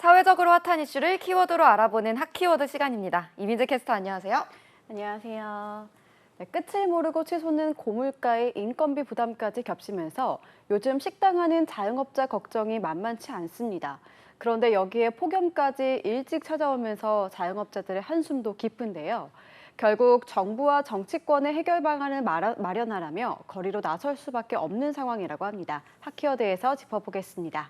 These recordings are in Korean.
사회적으로 핫한 이슈를 키워드로 알아보는 핫키워드 시간입니다. 이민재 캐스터 안녕하세요. 안녕하세요. 네, 끝을 모르고 치솟는 고물가의 인건비 부담까지 겹치면서 요즘 식당 하는 자영업자 걱정이 만만치 않습니다. 그런데 여기에 폭염까지 일찍 찾아오면서 자영업자들의 한숨도 깊은데요. 결국 정부와 정치권의 해결 방안을 마련하라며 거리로 나설 수밖에 없는 상황이라고 합니다. 핫키워드에서 짚어보겠습니다.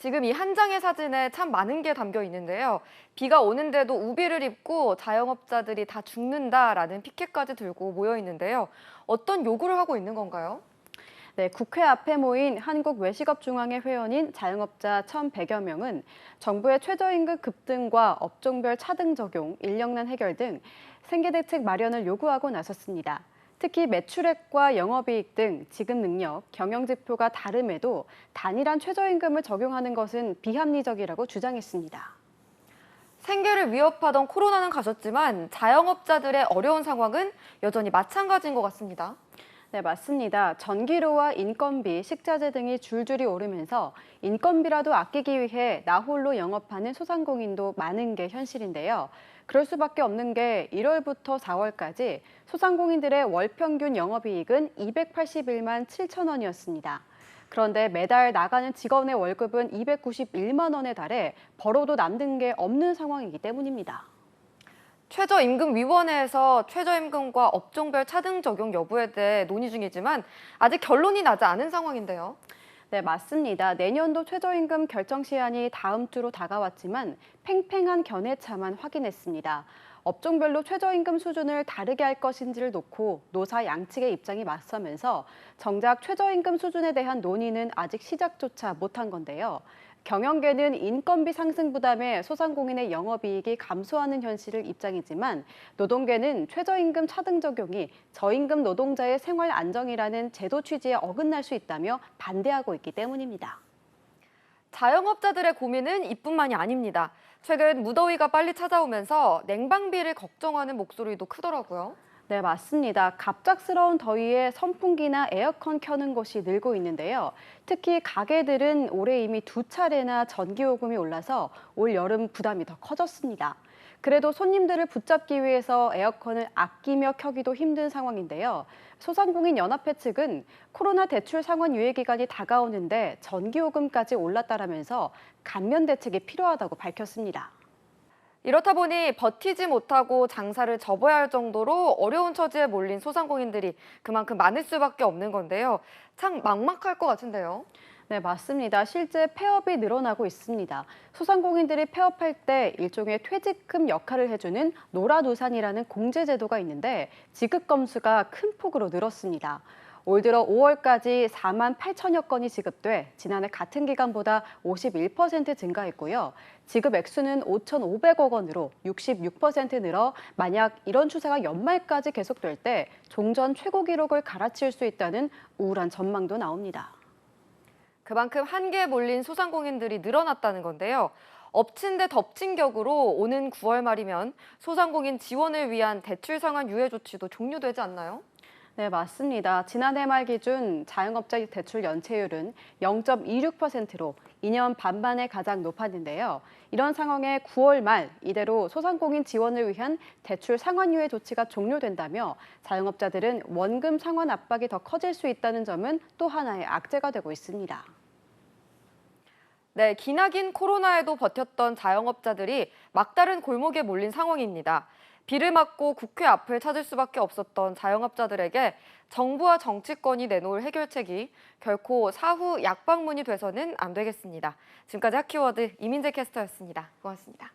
지금 이 한 장의 사진에 참 많은 게 담겨 있는데요. 비가 오는데도 우비를 입고 자영업자들이 다 죽는다라는 피켓까지 들고 모여 있는데요. 어떤 요구를 하고 있는 건가요? 네, 국회 앞에 모인 한국외식업중앙회 회원인 자영업자 1,100여 명은 정부의 최저임금 급등과 업종별 차등 적용, 인력난 해결 등 생계대책 마련을 요구하고 나섰습니다. 특히 매출액과 영업이익 등 지급 능력, 경영지표가 다름에도 단일한 최저임금을 적용하는 것은 비합리적이라고 주장했습니다. 생계를 위협하던 코로나는 가셨지만 자영업자들의 어려운 상황은 여전히 마찬가지인 것 같습니다. 네, 맞습니다. 전기료와 인건비, 식자재 등이 줄줄이 오르면서 인건비라도 아끼기 위해 나 홀로 영업하는 소상공인도 많은 게 현실인데요. 그럴 수밖에 없는 게 1월부터 4월까지 소상공인들의 월 평균 영업이익은 281만 7천 원이었습니다. 그런데 매달 나가는 직원의 월급은 291만 원에 달해 벌어도 남는 게 없는 상황이기 때문입니다. 최저임금위원회에서 최저임금과 업종별 차등 적용 여부에 대해 논의 중이지만 아직 결론이 나지 않은 상황인데요. 네, 맞습니다. 내년도 최저임금 결정 시한이 다음 주로 다가왔지만 팽팽한 견해차만 확인했습니다. 업종별로 최저임금 수준을 다르게 할 것인지를 놓고 노사 양측의 입장이 맞서면서 정작 최저임금 수준에 대한 논의는 아직 시작조차 못한 건데요. 경영계는 인건비 상승 부담에 소상공인의 영업이익이 감소하는 현실을 입장이지만 노동계는 최저임금 차등 적용이 저임금 노동자의 생활 안정이라는 제도 취지에 어긋날 수 있다며 반대하고 있기 때문입니다. 자영업자들의 고민은 이뿐만이 아닙니다. 최근 무더위가 빨리 찾아오면서 냉방비를 걱정하는 목소리도 크더라고요. 네, 맞습니다. 갑작스러운 더위에 선풍기나 에어컨 켜는 곳이 늘고 있는데요. 특히 가게들은 올해 이미 2차례나 전기요금이 올라서 올 여름 부담이 더 커졌습니다. 그래도 손님들을 붙잡기 위해서 에어컨을 아끼며 켜기도 힘든 상황인데요. 소상공인 연합회 측은 코로나 대출 상환 유예 기간이 다가오는데 전기요금까지 올랐다라면서 감면 대책이 필요하다고 밝혔습니다. 이렇다 보니 버티지 못하고 장사를 접어야 할 정도로 어려운 처지에 몰린 소상공인들이 그만큼 많을 수밖에 없는 건데요. 참 막막할 것 같은데요. 네, 맞습니다. 실제 폐업이 늘어나고 있습니다. 소상공인들이 폐업할 때 일종의 퇴직금 역할을 해주는 노라노산이라는 공제제도가 있는데 지급 건수가 큰 폭으로 늘었습니다. 올 들어 5월까지 4만 8천여 건이 지급돼 지난해 같은 기간보다 51% 증가했고요. 지급 액수는 5,500억 원으로 66% 늘어 만약 이런 추세가 연말까지 계속될 때 종전 최고 기록을 갈아치울 수 있다는 우울한 전망도 나옵니다. 그만큼 한계에 몰린 소상공인들이 늘어났다는 건데요. 엎친 데 덮친 격으로 오는 9월 말이면 소상공인 지원을 위한 대출 상환 유예 조치도 종료되지 않나요? 네, 맞습니다. 지난해 말 기준 자영업자 대출 연체율은 0.26%로 2년 반 만에 가장 높았는데요. 이런 상황에 9월 말 이대로 소상공인 지원을 위한 대출 상환 유예 조치가 종료된다며 자영업자들은 원금 상환 압박이 더 커질 수 있다는 점은 또 하나의 악재가 되고 있습니다. 네, 기나긴 코로나에도 버텼던 자영업자들이 막다른 골목에 몰린 상황입니다. 비를 맞고 국회 앞을 찾을 수밖에 없었던 자영업자들에게 정부와 정치권이 내놓을 해결책이 결코 사후 약방문이 돼서는 안 되겠습니다. 지금까지 핫키워드 이민재 캐스터였습니다. 고맙습니다.